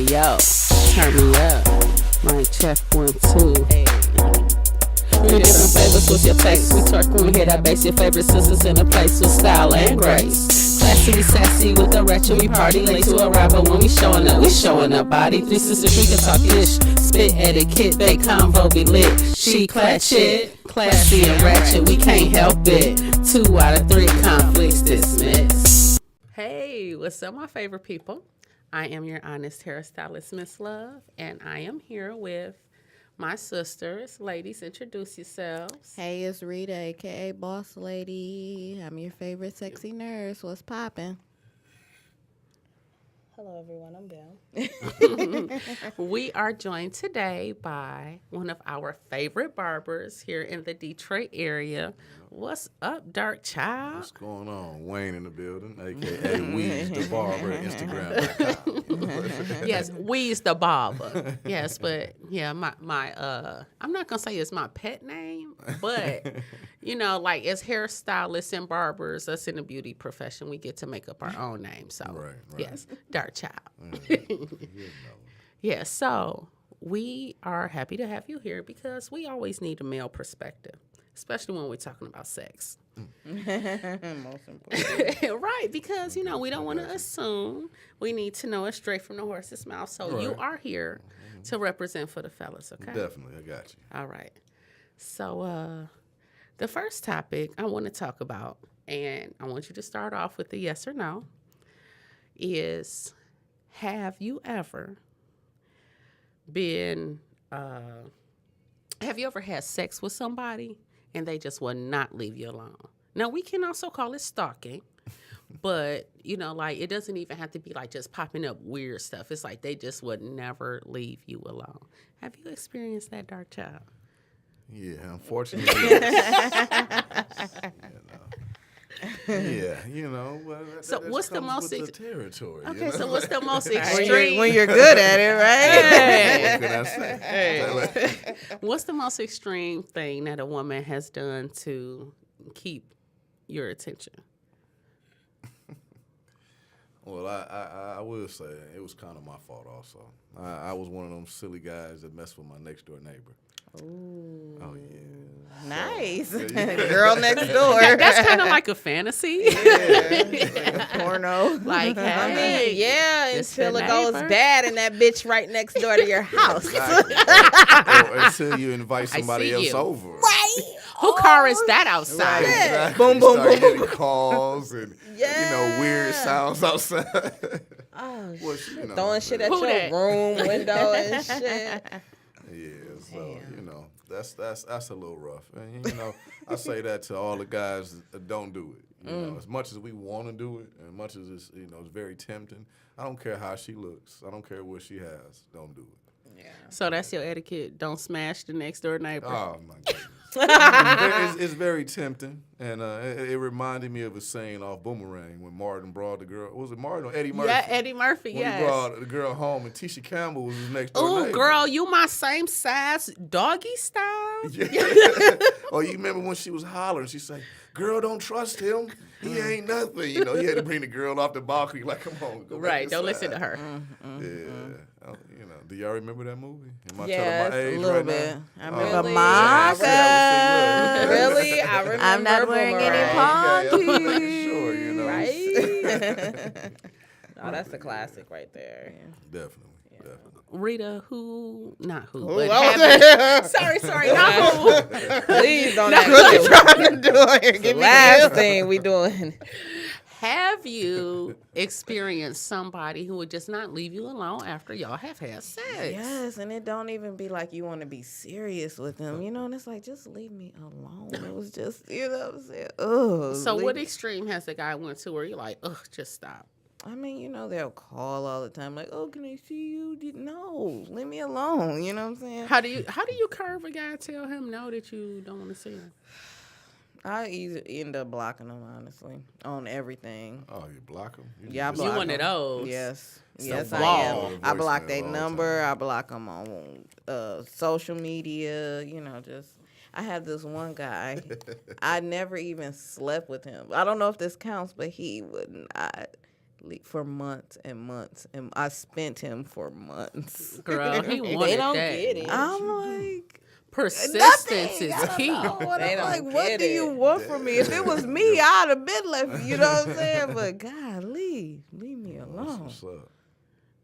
yo, turn me up. Mic check 1, 2. Hey. Three different flavors, what's your taste? We twerk when we hear that bass. Your favorite sisters in a place with style and grace. Classy, we sassy with the ratchet. We party late to a rapper when we showing up. We showing up body. Three sisters, we can talk dish. Spit etiquette, they convo be lit. She clutch it, classy and ratchet. We can't help it. 2 out of 3 conflicts dismissed. Hey, what's up, my favorite people? I am your honest hairstylist, Miss Love, and I am here with my sisters. Ladies, introduce yourselves. Hey, it's Rita, a.k.a. Boss Lady. I'm your favorite sexy nurse. What's poppin'? Hello, everyone. I'm Belle. We are joined today by one of our favorite barbers here in the Detroit area. What's up, Dark Child? What's going on? Wayne in the building, a.k.a. Weez the Barber at Instagram.com. Yes, Weez the Barber. Yes, but yeah, my I'm not gonna say it's my pet name, but you know, like as hairstylists and barbers, us in the beauty profession, we get to make up our own name. So Right. yes, Dark Child. You Yeah, so we are happy to have you here because we always need a male perspective, especially when we're talking about sex. Most important. Right, because, you know, we don't want to assume. We need to know it straight from the horse's mouth. So you Right. are here to represent for the fellas, okay? Definitely, I got you. All right. So the first topic I want to talk about, and I want you to start off with a yes or no, is have you ever had sex with somebody and they just would not leave you alone? Now, we can also call it stalking, but, you know, like, it doesn't even have to be, like, just popping up weird stuff. It's like they just would never leave you alone. Have you experienced that, Dark Child? Yeah, unfortunately, yes. Yeah, you know. Well, So that what's the comes most with the territory? Okay, you know? so what's the most when, extreme? when you're good at it, right? What can I say? What's the most extreme thing that a woman has done to keep your attention? Well, I will say it was kind of my fault also. I was one of them silly guys that messed with my next door neighbor. Ooh. Oh yeah. Nice. So, Girl next door. That's kind of like a fantasy. Like a porno. Like, I hey, mean, yeah, it's until the it goes neighbor. bad and that bitch right next door to your house. Exactly. or until you invite somebody see else you. over. Right. Who car is that outside? Right, Yeah. exactly. Boom, boom, Start boom, getting boom. calls and weird Yeah. sounds outside. Oh, Well, shit. you know, Throwing shit at Who your that? room window and shit. Yeah, so you know that's a little rough, and you know I say that to all the guys that don't do it. You know, as much as we want to do it, and much as it's it's very tempting. I don't care how she looks. I don't care what she has. Don't do it. So that's your etiquette. Don't smash the next door neighbor. Oh my goodness. It's very tempting, and it reminded me of a saying off Boomerang when Martin brought the girl. Was it Martin or Eddie Murphy? Yeah, Eddie Murphy, When he yes. brought the girl home, and Tisha Campbell was his next door Ooh, neighbor. girl, you my same size doggy style? Yeah. Or you remember when she was hollering? She said, "Girl, don't trust him. He ain't nothing." You know, he had to bring the girl off the balcony. Like, come on, go back Right, don't inside. listen to her. Yeah. You know, do y'all remember that movie? Am I Yes, telling my age a little right bit. now? I remember Really? Maka. Yeah, Really? I remember. I'm not wearing any Boomerang. Okay, I'm making sure, you know. Right? Oh, that's a classic right there. Definitely. Rita, who, not who, Ooh, but I was- have you, sorry, not who. Please don't No, act what you like trying to do it here? the Give me last thing we doing. Have you experienced somebody who would just not leave you alone after y'all have had sex? Yes, and it don't even be like you want to be serious with them, you know, and it's like, just leave me alone. It was just, you know what I'm saying? Ugh. So what leave- extreme has the guy went to where you're like, ugh, just stop? I mean, you know, they'll call all the time, like, "Oh, can I see you?" No, leave me alone. You know what I'm saying? How do you curve a guy? Tell him no that you don't want to see him. I end up blocking them, honestly, on everything. Oh, you block him? Yeah, I just- block You one of 'em. those. Yes, So yes, I block. am. I block Voicemail their all the number. time. I block them on social media. You know, just I have this one guy. I never even slept with him. I don't know if this counts, but he would not for months and months, and I spent him for months. Girl, he wanted They don't that. get it. I'm like, Persistence is key. They I'm like, don't what get do you it. want from me? If it was me, I'd have been left. You know what I'm saying? But golly, leave me That's alone. what's up.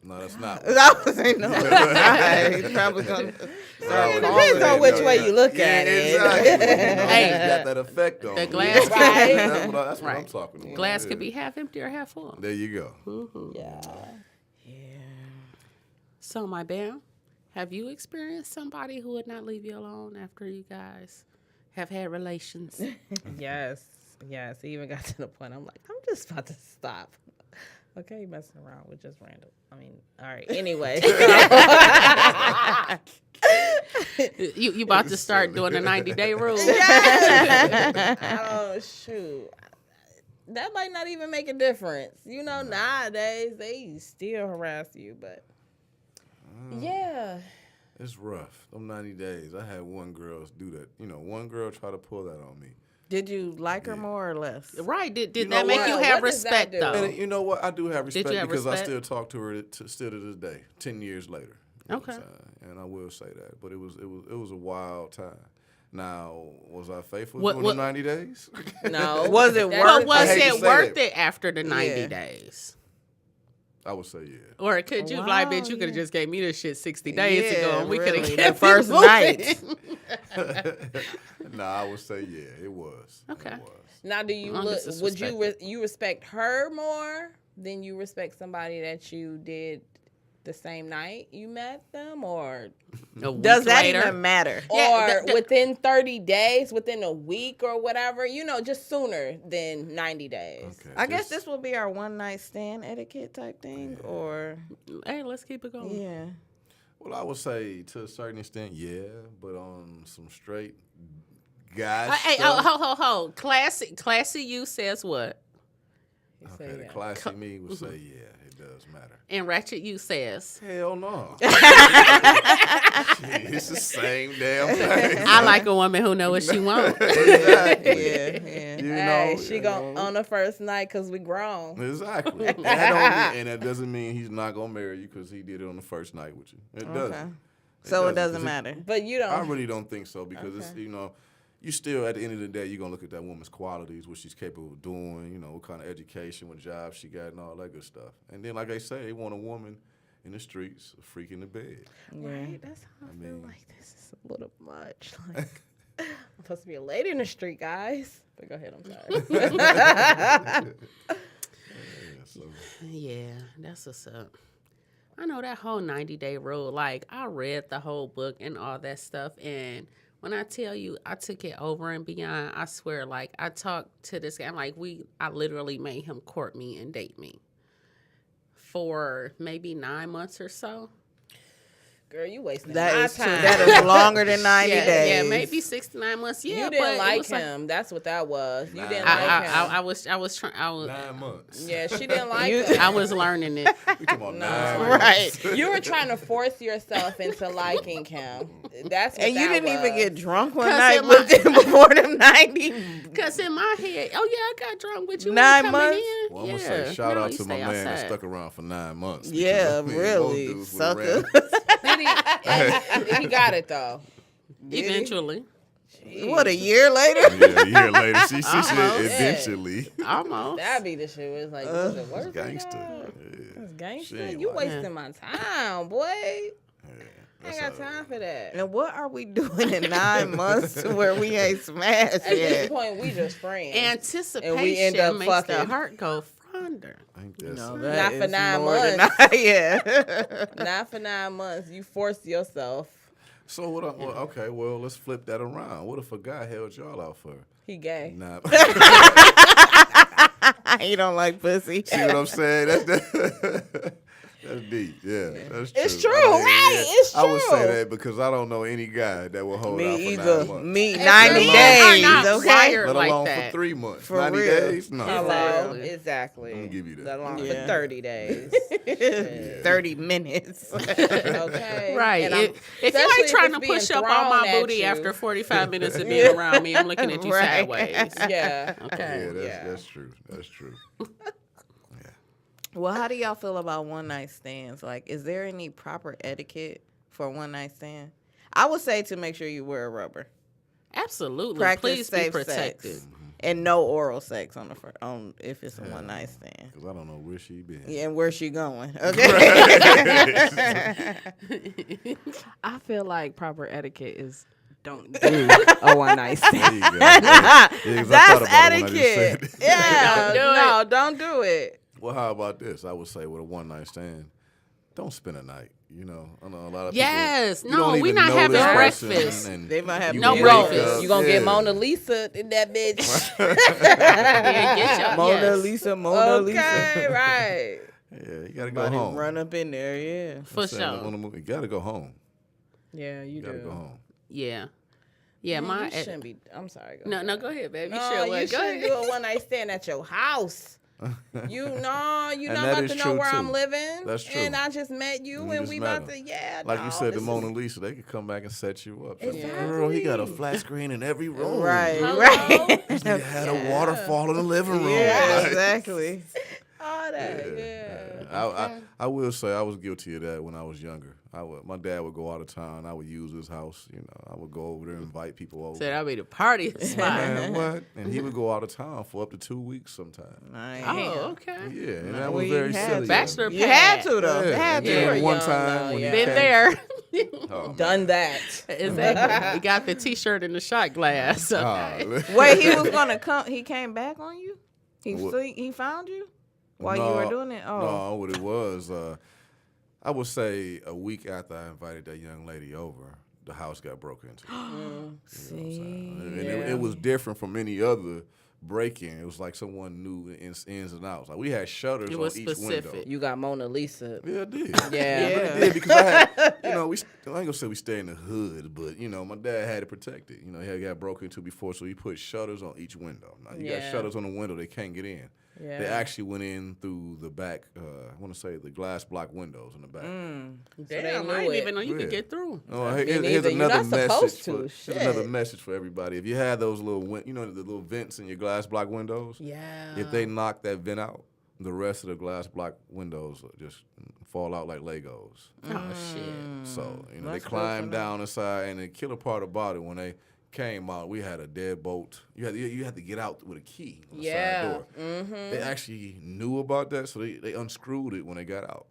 No, that's not. I was saying no. He's probably gonna. It depends on which way you look at it. Exactly. You know, Hey, it's got that effect on the me. glass Right. That's what I'm Right. talking about. Glass Yeah. could be half empty or half full. There you go. Yeah. So, my bam, have you experienced somebody who would not leave you alone after you guys have had relations? Yes. Yes. It even got to the point I'm like, I'm just about to stop. Okay, messing around with just random. I mean, all right. Anyway. you about to start doing the 90-day rule? Oh, shoot. That might not even make a difference. You know, nowadays, they still harass you, but yeah. It's rough. Them 90 days. I had one girl do that. You know, one girl try to pull that on me. Did you like her more or less? Right. Did You that know make what? you What have does that respect, do? though? And you know what? I do have respect you have because respect? I still talk to her still to this day, 10 years later. You know what I'm Okay. saying? And I will say that. But it was a wild time. Now, was I faithful What- during what- the 90 days? No. Was it That- worth But it? was I hate to it say worth that. it after the 90 Yeah. days? I would say yeah. Or could you like, bitch, you Wow, could have just gave me this shit 60 days Yeah, ago and we could have really. kept The first it moving. night. Nah, I would say yeah. It was. Okay. It was. Now, do you I'm look? just Would you disrespected. you respect her more than you respect somebody that you did the same night you met them, or A week Does that later. even matter? Yeah, or within 30 days, within a week or whatever? You know, just sooner than 90 days. Okay. I guess just- this will be our one night stand etiquette type thing, or Hey, let's keep it going. yeah. Well, I would say to a certain extent, yeah, but on some straight guy Hey, stuff. ho. Classy you says what? You Okay, say the that. classy me would say yeah, it does matter. And ratchet you says. Hell no. It's the same damn thing. I like a woman who know what she wants. Exactly. Yeah. You Hey, know, she you go know. on the first night because we grown. Exactly. And that doesn't mean he's not gonna marry you because he did it on the first night with you. It Okay. doesn't. So it doesn't, doesn't 'cause matter. But you don't. I really don't think so because it's you still at the end of the day you're gonna look at that woman's qualities, what she's capable of doing, what kind of education, what job she got, and all that good stuff. And then, like I say, they want a woman in the streets, a freak in the bed. Right, that's how I feel mean- like this is a little much. Like, I'm supposed to be a lady in the street, guys. But go ahead, I'm sorry. Yeah, so. Yeah, that's what's up. I know that whole 90-day rule. Like, I read the whole book and all that stuff. And when I tell you I took it over and beyond, I swear, like, I talked to this guy. I'm like, I literally made him court me and date me for maybe 9 months or so. Girl, you wasting That my is true. time. That is longer than 90 Yeah, days. yeah, maybe 6 to 9 months. Yeah, you but didn't it like was him. That's what that was. You Nah. didn't like him. I was trying. 9 months. Yeah, she didn't like You- him. I was learning it. We talking about 9 Right. You were trying to force yourself into liking him. That's what And you that didn't even was. get drunk one 'Cause night in with them before them 90. Because in my head, oh yeah, I got drunk with you. when 9 you coming months? in. Well, I'm yeah. gonna say shout No, out you to my stay man that outside. stuck around for 9 months. because, Yeah, most really, dudes would've sucker. Did he got it though. Eventually. What, a year later? Yeah, a year later, she said Almost. eventually. Almost. That'd be the shit. It's like, was it worth it, Gangster. dog? Yeah. It's She gangster. ain't You like wasting my time, boy. I That's ain't got how- time for that. And what are we doing in 9 months to where we ain't smashed At this yet? point, we just friends. Anticipation And we end up makes the fucking. heart go fonder. I think that's No, it. that Not for is 9 more than months. yeah. Not for 9 months. You forced yourself. So okay, well, let's flip that around. What if a guy held y'all out for He gay. nah? You don't like pussy. See what I'm saying? That's deep. Yeah, that's true. It's true, right? It's I would say true. that because I don't know any guy that will hold out Me for either. 9 months. Me And 90 men are days, not okay? wired Let like alone that. for 3 months. For 90 real. days? No. Hello. Exactly. Exactly. I'm gonna give you that. That long Yeah. for 30 days. 30 minutes. Okay. Right. And I'm- If you especially ain't if trying it's to being push up on thrown my at booty you. after 45 minutes of being around me, I'm looking at you Right. sideways. Yeah. Okay. Yeah, Yeah. that's true. That's true. Well, Well, how do y'all feel about one night stands? Like, is there any proper etiquette for a one night stand? I would say to make sure you wear a rubber. Absolutely. Practice Please be safe protected. sex. And no oral sex on if it's a one night stand. Because I don't know where she been. Yeah, and where's she going? Okay. I feel like proper etiquette is don't do a one night stand. There you go. Yeah, 'cause I thought That's about it when I just etiquette. said it. Yeah. Don't do it. Well, how about this? I would say with a one night stand, don't spend a night. You know, I know a lot of Yes. people. No, we not having breakfast. They might have No wake breakfast. up. You gonna get Yeah. Mona Lisa in that bitch. Yeah, get your, Mona yes. Lisa, Mona Lisa. Okay, right. Yeah, you gotta go Somebody home. run up in there, yeah. For Saying, like, sure. on the movie, you gotta go home. Yeah, you You gotta do. go home. Yeah. Yeah, Man, my you shouldn't be. I'm sorry. Go No, ahead. no, go ahead, baby. You No, sure you would. Go shouldn't ahead. do a one night stand at your house. You're And not that about is to know true, where too. I'm living. That's true. And I just met you, You and just we met about to, him. no, Like you said, the this Mona is- Lisa, they could come back and set you up. Say, Exactly. Girl, he got a flat screen in every room. Right, Hello? right. This nigga had a waterfall in the living room. Yeah, Like, exactly. All that, yeah. I will say I was guilty of that when I was younger. My dad would go out of town. I would use his house. You know, I would go over there and invite people over. Said I'll be the party spot. Man, what? And he would go out of town for up to 2 weeks sometimes. Oh, okay. Yeah, and that Well, was you very had silly. to. Bachelor You had pad. to, though. You Yeah, had and to. then You one were time young, when though, he yeah. Been came, there. oh, Done that. Exactly. We got the T-shirt and the shot glass. Okay. Wait, he was gonna come. He came back on you. What? He found you while you were doing it. Oh, No, what it was, I would say a week after I invited that young lady over, the house got broken into. see, And it was different from any other break-in. It was like someone knew the ins and outs. Like we had shutters It on was each specific. window. You got Mona Lisa. Yeah, I did. Yeah. It really did because I had, I ain't gonna say we stay in the hood, but my dad had to protect it. He had got broken into before, so he put shutters on each window. Now you got Yeah. shutters on the window, they can't get in. Yeah. They actually went in through the back. I want to say the glass block windows in the back. Damn, knew I didn't it. even know you could Yeah. get through. Oh, Me here's neither. You're another not message. supposed to. Here's another Shit. message for everybody. If you had those little, the little vents in your glass block windows, Yeah. if they knock that vent out, the rest of the glass block windows just fall out like Legos. Oh shit. So they That's good climbed to know. down inside, and the killer part about it when they came out, we had a deadbolt. You had to get out with a key on the side door. They actually knew about that, so they unscrewed it when they got out.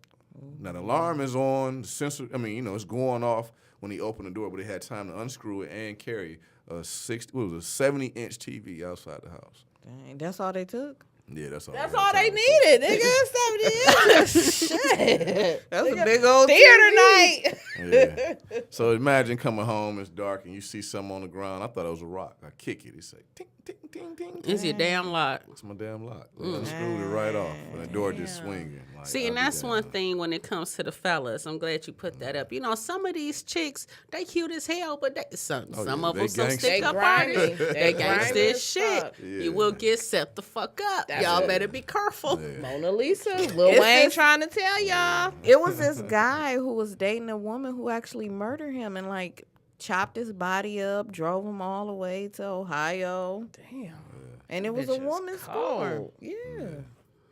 Now the alarm is on, the sensor. It's going off when he opened the door, but they had time to unscrew it and carry a 70-inch TV outside the house. dang, that's all they took. Yeah, that's all. That's had all they time to needed. Nigga, 70 inches. Shit. That's a big old Theater TV. night. Yeah. So imagine coming home, it's dark, and you see something on the ground. I thought it was a rock. I kick it. It say, ting, ting, ting, ting, ting. It's your damn lock. It's my damn lock. They unscrewed it right off, and the door just swinging. Like, See, and I'll be that's one damned. thing when it comes to the fellas. I'm glad you put that up. Some of these chicks, they cute as hell, but some Oh, some yeah, of they them some gangsta. stick up They grimy. artists. They They grimy gangsta as as shit. fuck. Yeah. You will get set the fuck up. That's Y'all it. better be careful. Yeah. Mona Lisa. Lil It's Wayne just- trying to tell y'all. It was this guy who was dating a woman who actually murdered him and chopped his body up, drove him all the way to Ohio, Damn. and it was a Bitch is woman's score. cold. Yeah.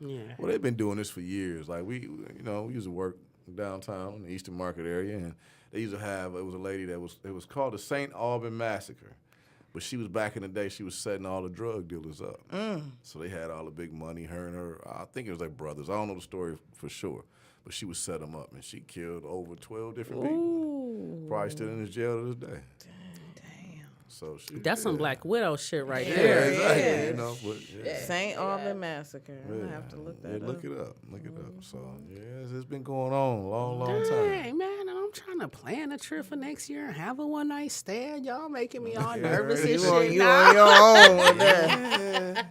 Yeah. Well, they've been doing this for years. Like we used to work downtown in the Eastern Market area, and they used to have. It was a lady it was called the St. Alban Massacre. But she was back in the day. She was setting all the drug dealers up. So they had all the big money. Her and her, I think it was their brothers. I don't know the story for sure, but she would set them up, and she killed over 12 different people. Probably still in this jail to this day. Damn. So she, That's some Black Widow shit right Yeah, there. exactly. Yeah. But yeah. St. Alban Massacre. I'm gonna have to look Yeah, that up. look it up. Look it up. So it's been going on a long time. Hey man, and I'm trying to plan a trip for next year and have a one night stand. Y'all making me all nervous and You shit. on now. your own with that.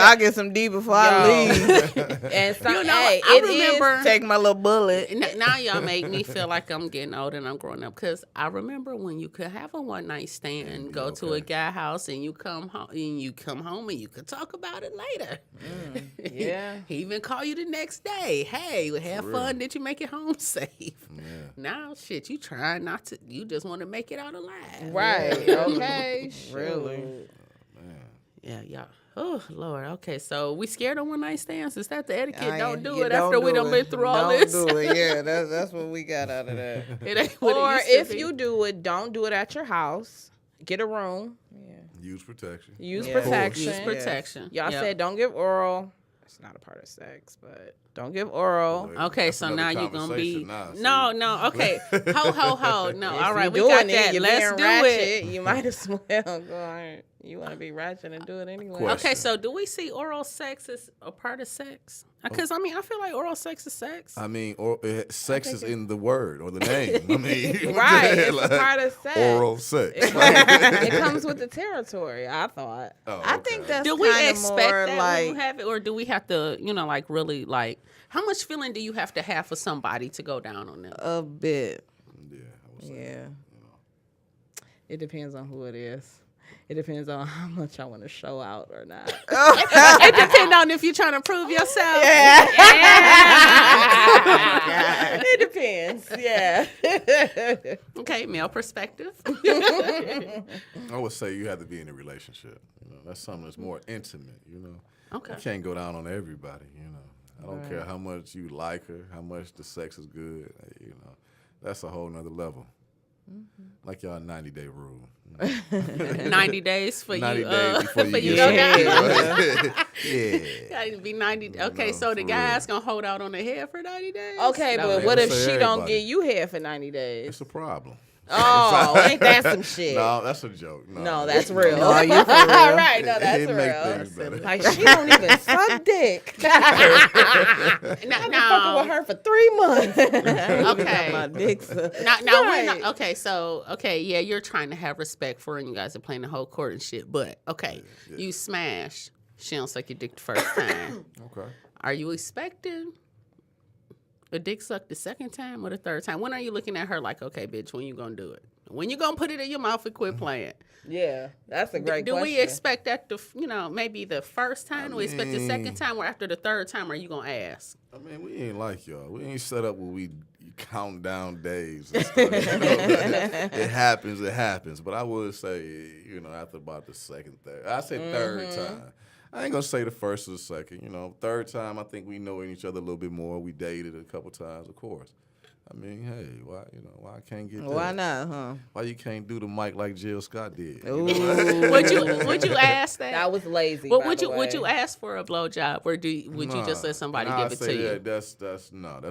I get some D before I leave. And some, You know, hey, I it is- remember. Take my little bullet. Now y'all make me feel like I'm getting old and I'm growing up because I remember when you could have a one night stand, go to a guy house, and you come home and you could talk about it later. Yeah. He even call you the next day. Hey, have fun. Did you make it home safe? Yeah. Now, shit, you trying not to. You just want to make it out alive. Right. Okay. Really? Man. Yeah, y'all. Oh Lord. Okay, so we scared of one night stands. Is that the etiquette? Don't do You it after we done been through all don't this. do it. Yeah, that's what we got out of that. It ain't what Or it used to if be. you do it, don't do it at your house. Get a room. Yeah. Use protection. Use Yeah. protection. use protection. Y'all Yep. said don't give oral. It's not a part of sex, but don't give oral. Okay, That's so another now you're gonna be conversation now, see? no. Okay, ho. No, If all right, you we doing got it, that. you Let's being do ratchet, it. You might as well go on. You want to be ratchet and do it anyway. Question. Okay, so do we see oral sex as a part of sex? Because I mean, I feel like oral sex is sex. I mean, sex is in the word or the name. I mean, Right, it's a part of sex. Oral sex. It comes with the territory, I thought. Oh, I okay. think that's Do we kind of expect more that like when you have it, or do we have to, like really like? How much feeling do you have to have for somebody to go down on them? a bit. Yeah, I would say. Yeah. It depends on who it is. It depends on how much I want to show out or not. It depends on if you're trying to prove yourself. It depends. Yeah. Okay, male perspective. I would say you have to be in a relationship. That's something that's more intimate. Okay. You can't go down on everybody. I don't care how much you like her, how much the sex is good. That's a whole nother level. Like y'all 90-day rule. 90 days for 90 you. days before for you you get go down. something. Yeah. Gotta be 90. Okay, No, so the for guy's gonna hold out on the head for 90 days. Okay, No, but man, what if say she don't everybody. get you head for 90 days? It's a problem. Oh, ain't that some shit? No, that's a joke. No, that's real. No, you for real. Right, no, that's it make real. things better. Like, she don't even suck dick. I've been fucking with her for 3 months. Okay. My dick's Now Right. we're not, okay, yeah, you're trying to have respect for her and you guys are playing the whole court and shit. But okay, you smash. She don't suck your dick the first time. Okay. Are you expecting a dick suck the second time or the third time? When are you looking at her like, okay, bitch, when you gonna do it? When you gonna put it in your mouth and quit playing? Yeah, that's a great Do question. we expect that to, maybe the first time? Do we expect the second mean- time, or after the third time are you gonna ask? I mean, we ain't like y'all. We ain't set up where we count down days and stuff. It happens. But I would say, after about the second, third. I say third time. I ain't gonna say the first or the second. Third time, I think we know each other a little bit more. We dated a couple times, of course. I mean, hey, why I can't get that? Why not, huh? Why you can't do the mic like Jill Scott did? Ooh. Would you ask that? That was lazy. Well, by would the you way. ask for a blowjob, or would you just let somebody give it to you? That's not.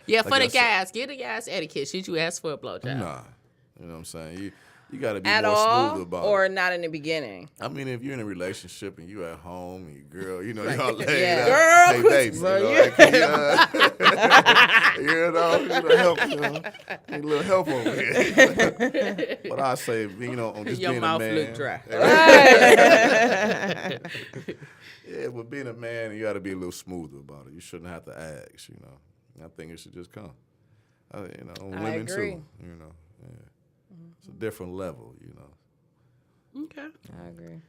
Yeah, like for the I said- guys, get the guys etiquette. Should you ask for a blowjob? Nah, you know what I'm saying. You got to be At more all, smooth about or it. not in the beginning? I mean, if you're in a relationship and you at home and your girl, y'all laid Yeah. out. Girl, Hey, baby, help, need a little help over here. But I say, on just Your being mouth a man. look dry. Yeah, but being a man, you got to be a little smoother about it. You shouldn't have to ask, I think it should just come. On women agree. too, Yeah. It's a different level, Okay. I agree.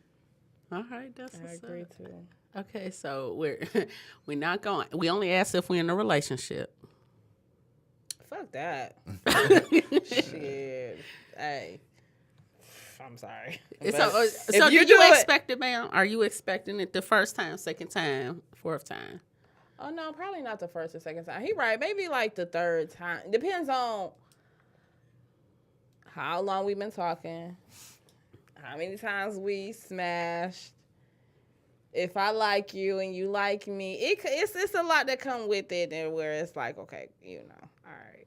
All right, that's I what's agree up. too. Okay, so we're not going. We only ask if we're in a relationship. Fuck that. Shit. Hey. I'm sorry. So, But so if do do you it- expect it, ma'am? Are you expecting it the first time, second time, fourth time? Oh no, probably not the first or second time. He right, maybe like the third time. Depends on how long we've been talking, how many times we smashed. If I like you and you like me, it's a lot that come with it, and where it's like, okay, all right.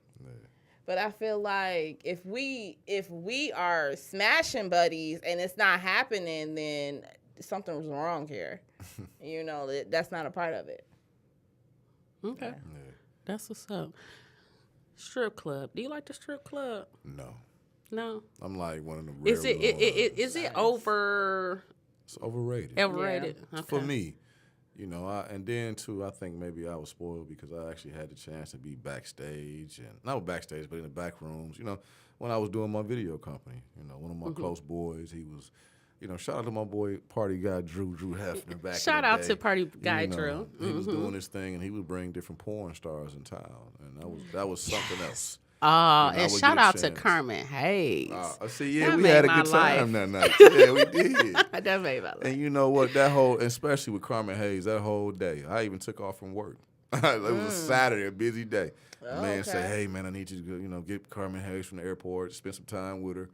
But I feel like if we are smashing buddies and it's not happening, then something's wrong here. That's not a part of it. Okay, Yeah. that's what's up. Strip club. Do you like the strip club? No. No. I'm like one of the rare Is it little, is it overrated? It's overrated. Okay. For me, and then too, I think maybe I was spoiled because I actually had the chance to be backstage, and not backstage, but in the back rooms. When I was doing my video company, one of my close boys, he was, shout out to my boy party guy Drew Hefner back. Shout in the out day. to party guy Drew. He was doing his thing, and he would bring different porn stars in town, and that was something else. I And would shout get a out to chance. Carmen Hayes. See, yeah, That we made had a my good time life. that night. Yeah, we did. That made my life. And you know what? That whole, especially with Carmen Hayes, that whole day, I even took off from work. It was a Saturday, a busy day. The man said, "Hey, man, I need you to go, get Carmen Hayes from the airport, spend some time with her,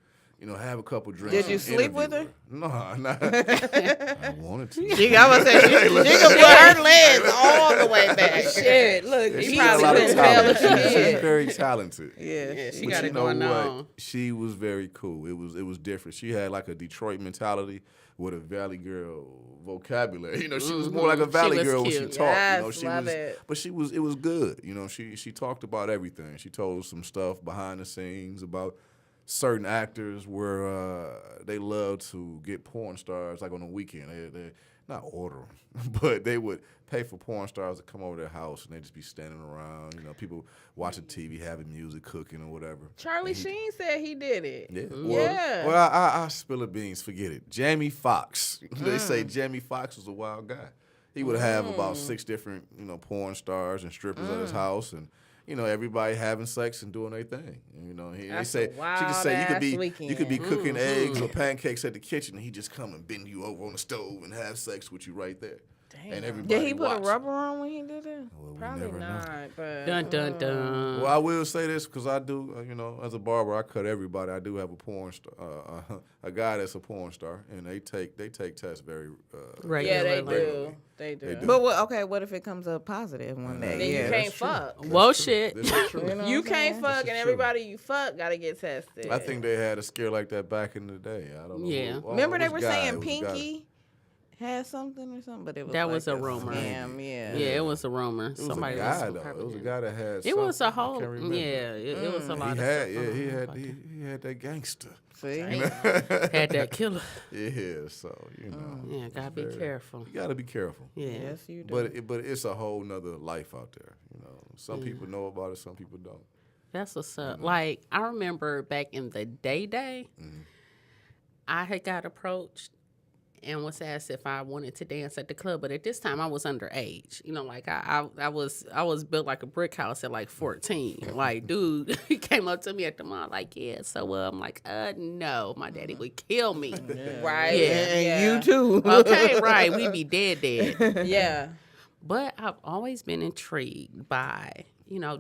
have a couple drinks." Did you and sleep interview with her? No, not. I wanted to. I was saying, she could put her legs all the way back. Shit, look, Yeah, you she got a probably lot of couldn't tell talent. if she She's did. very talented. Yeah, She But got you it know going what? on. She was very cool. It was different. She had like a Detroit mentality with a Valley girl vocabulary. She was more like a Valley was girl when she cute. talked. Yes, She love was, it. but it was good. She talked about everything. She told us some stuff behind the scenes about certain actors where they love to get porn stars like on the weekend. They not order them, but they would pay for porn stars to come over their house and they just be standing around. People watching TV, having music, cooking or whatever. Charlie And he- Sheen said he did it. Yeah. Yeah. Well, I spill the beans. Forget it. Jamie Foxx. They say Jamie Foxx was a wild guy. He would have about 6 different, porn stars and strippers at his house, and everybody having sex and doing their thing. They That's say a she could say you could be wild-ass cooking eggs or pancakes at the kitchen, and he just come and bend you over on the stove and have sex with you right there. Damn. And everybody Did he put a watching. rubber on when he did it? Well, we Probably never know. not, but Dun dun dun. Well, I will say this because I do, as a barber, I cut everybody. I do have a porn star, a guy that's a porn star, and they take tests very Right. yeah, they Regularly. do. They do. They do. But what if it comes up positive one day? Then you Yeah. can't fuck. Whoa, shit. This is true. know You what I'm can't saying? fuck, This and is everybody you fuck gotta get tested. I think they had a scare like that back in the day. I don't know. Yeah. Remember they which were guy. saying It was a guy. Pinky had something or something, but it was That like was a rumor. Scam, yeah. Yeah, it was a rumor. It was Somebody a guy was though. covering It was a it. guy that had. It was a something. I whole, can't remember. it was a lot of He had, stuff. yeah, on he it. had, Fuck it. he had that gangster. See, Had that killer. Yeah, so Yeah, gotta be careful. you gotta be careful. Yeah. yes, you do. But it's a whole nother life out there. Some people know about it, some people don't. That's what's up. Like, I remember back in the day, I had got approached and was asked if I wanted to dance at the club, but at this time I was underage. Like I was built like a brick house at like 14. Like, dude, he came up to me at the mall like, yeah. So I'm like, no, my daddy would kill me. right? Yeah. and you too. Okay, right. We be dead. Yeah. But I've always been intrigued by,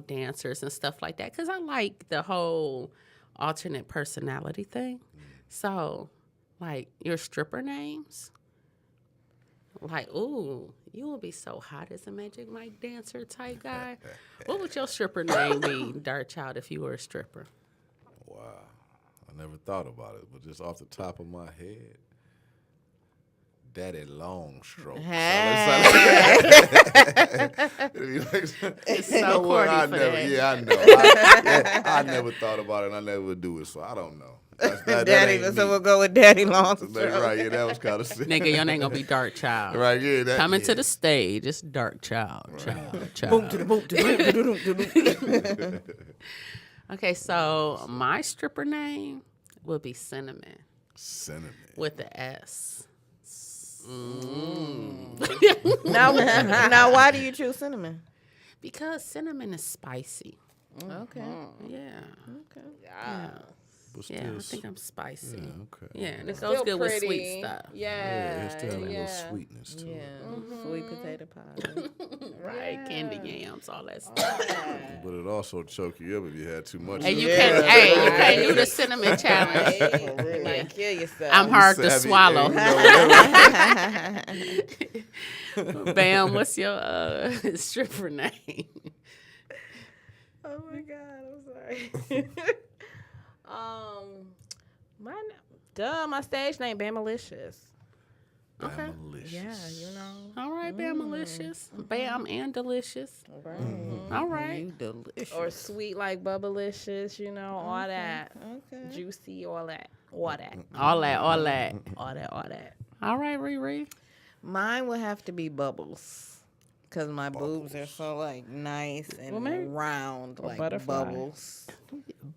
dancers and stuff like that because I like the whole alternate personality thing. So, like, your stripper names, like, ooh, you would be so hot as a Magic Mike dancer type guy. What would your stripper name be, Dark Child, if you were a stripper? Wow, I never thought about it, but just off the top of my head, Daddy Longstroke. It's so corny I for never, that. yeah, I know. I never thought about it, and I never would do it, so I don't know. That Daddy, ain't so me. we'll go with Daddy Long. Right, yeah, that was kind of sick. Nigga, your name gonna be Dark Child. Right, yeah. That, Coming yeah. to the stage, it's Dark Child. Boom to the boom to the boom. Okay, so my stripper name would be Cinnamon Cinnamon. with the S. Now, why do you choose cinnamon? Because cinnamon is spicy. Okay. Yeah. Yeah. But Yeah, I still, think I'm spicy. yeah, okay. Yeah, and it Still goes good with pretty. sweet stuff. Yeah, it still has a Yeah. little sweetness to it. Sweet potato pie. Right, candy yams, all that stuff. But it also choke you up if you had too much. And of you it. can't do the cinnamon challenge. You might kill yourself. I'm hard to Savvy, swallow. whatever. Bam, what's your stripper name? Oh my god, I'm sorry. My stage name Bamalicious. Okay. Delicious. Yeah, you know. All right, Bam Malicious. Bam and delicious. All right. You delicious. Or sweet like Bubblicious, all that. Okay. Juicy, all that. All that. All that. All that. All right, Riri. Mine would have to be Bubbles. because my boobs are so like nice and maybe- round, like butterfly. bubbles.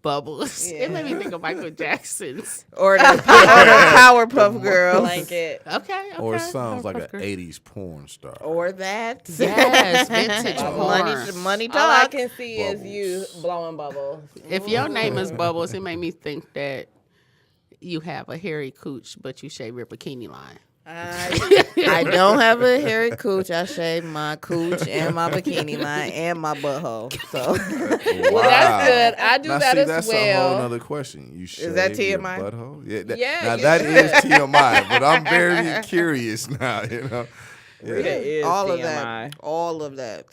Bubbles. Yeah. It made me think of Michael Jackson's. Or the Powerpuff Girls. Blanket. Okay. Or it sounds like an Powerpuff Girl. 80s porn star. Or that. Yes, vintage porn. money All I talk. can see is you blowing bubbles. If your name is Bubbles, it made me think that you have a hairy cooch, but you shave your bikini line. I don't have a hairy cooch. I shave my cooch and my bikini line and my butthole. So Well, that's good. I do Now, that see, as that's a well. whole other question. You shave that your TMI? butthole? Yeah. Yeah, Now you that should. is TMI, but I'm very curious now. You know. It is all of TMI. that. All of that.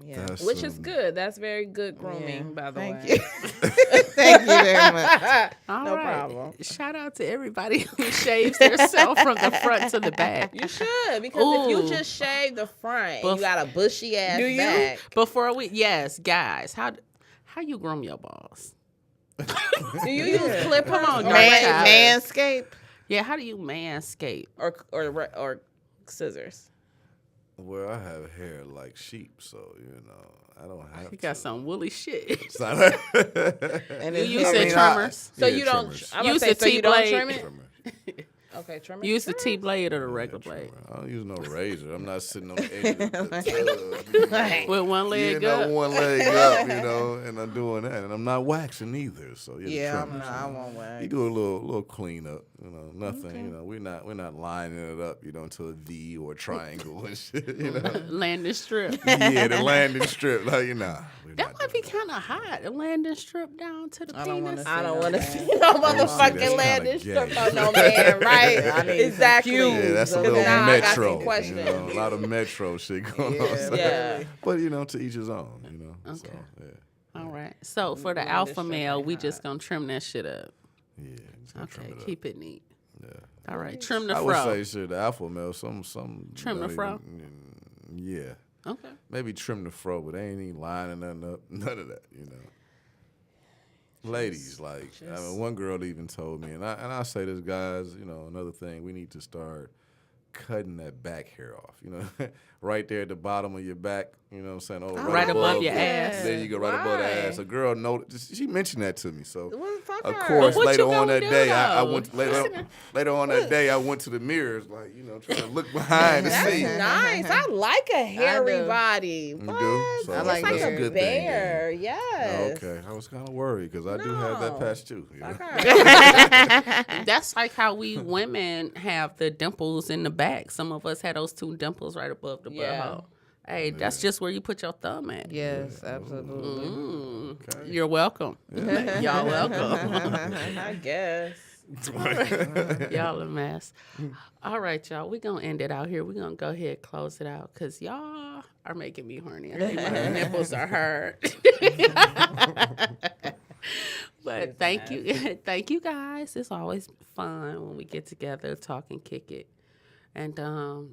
Yeah. That's, Which is good. That's very good grooming, Yeah. by the Thank way. you. Thank you very much. All No right. problem. Shout out to everybody who shaves themselves from the front to the back. You should, because if you Ooh. just shave the front and Bef- you got a bushy ass Do you? back. Before we, yes, guys, how you groom your balls? Do you use clippers Come on, or, dark razors? child. Manscaped. Yeah, how do you manscape? or scissors? Well, I have hair like sheep, so you know I don't have. You got to. some woolly shit. Some. And You it's use hairy. the trimmers. So Yeah, you don't. trimmers. I'm gonna Use say, the so you don't T-blade. trim it. Trimmer. Okay, trim it. Use the T blade or the regular blade. I don't use no razor. I'm not sitting on the edge of the tub. You know. With one leg You know, up. one leg up, you know, and I'm doing that, and I'm not waxing either. So Yeah, trim I'm it. not, I won't wax. You do a little cleanup, you know, nothing. You know, we're not lining it up, you know, into a V or a triangle and shit, you know. Landing strip. Yeah, the landing strip, like, you know. That might be kind of hot. A landing strip down to the I don't wanna penis. I don't no want to man. see no that's motherfucking kinda landing gay. strip on no man, right? I need Exactly. Yeah, that's a So little now I got some metro. questions. You know, a lot of metro shit going Yeah. on. So. Yeah. But you know, to each his own. You know. So, Okay. yeah, All right. So for the Landing alpha strip male, ain't we hot. just gonna trim that shit up. yeah. Just gonna trim Okay, it up. keep it neat. Yeah. All right, trim the I would fro. say, sure, the alpha male, some. Trim the fro? Yeah. Okay. Maybe trim the fro, but they ain't even lining nothing up. None of that, you know. Ladies, like, I mean, one girl even told me, and I say this, guys, you know, another thing, we need to start cutting that back hair off, you know, right there at the bottom of your back, you know what I'm saying? Oh, Right above your that. ass. There you go, right above the Why? ass. A girl noticed, she mentioned that to me, so. Well, fuck Of her. course, But what later you on gonna that do, day, I though? went later on that day. I went to the mirrors, like, you know, trying to look behind to That's see. nice. I like a hairy do. body. You What? do? So I It's like like hairy. a Good thing, bear. Yes. Okay, I was kind of worried because I do have that No. patch too. You know? Okay. That's like how we women have the dimples in the back. Some of us had those two dimples right above the Yeah. butthole. Hey, that's just where you put your thumb at. Yes, absolutely. Mm. You're welcome. Y'all welcome. I guess. Y'all a mess. All right, y'all. We're going to end it out here. We're going to go ahead and close it out because y'all are making me horny. I think my nipples are hurt. But thank you. Thank you, guys. It's always fun when we get together, talk and kick it. And,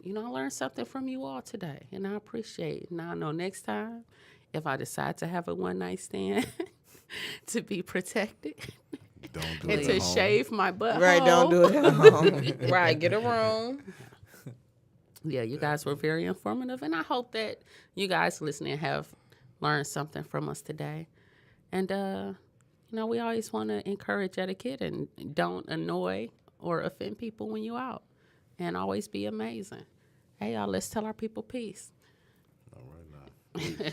you know, I learned something from you all today, and I appreciate it. Now I know next time, if I decide to have a one-night stand, to be protected Don't do and it to at home. shave my butt. Right, don't do it at home. Right. Get a room. Yeah, you guys were very informative, and I hope that you guys listening have learned something from us today. And, you know, we always want to encourage etiquette and don't annoy or offend people when you're out. And always be amazing. Hey, y'all, let's tell our people peace. All right now.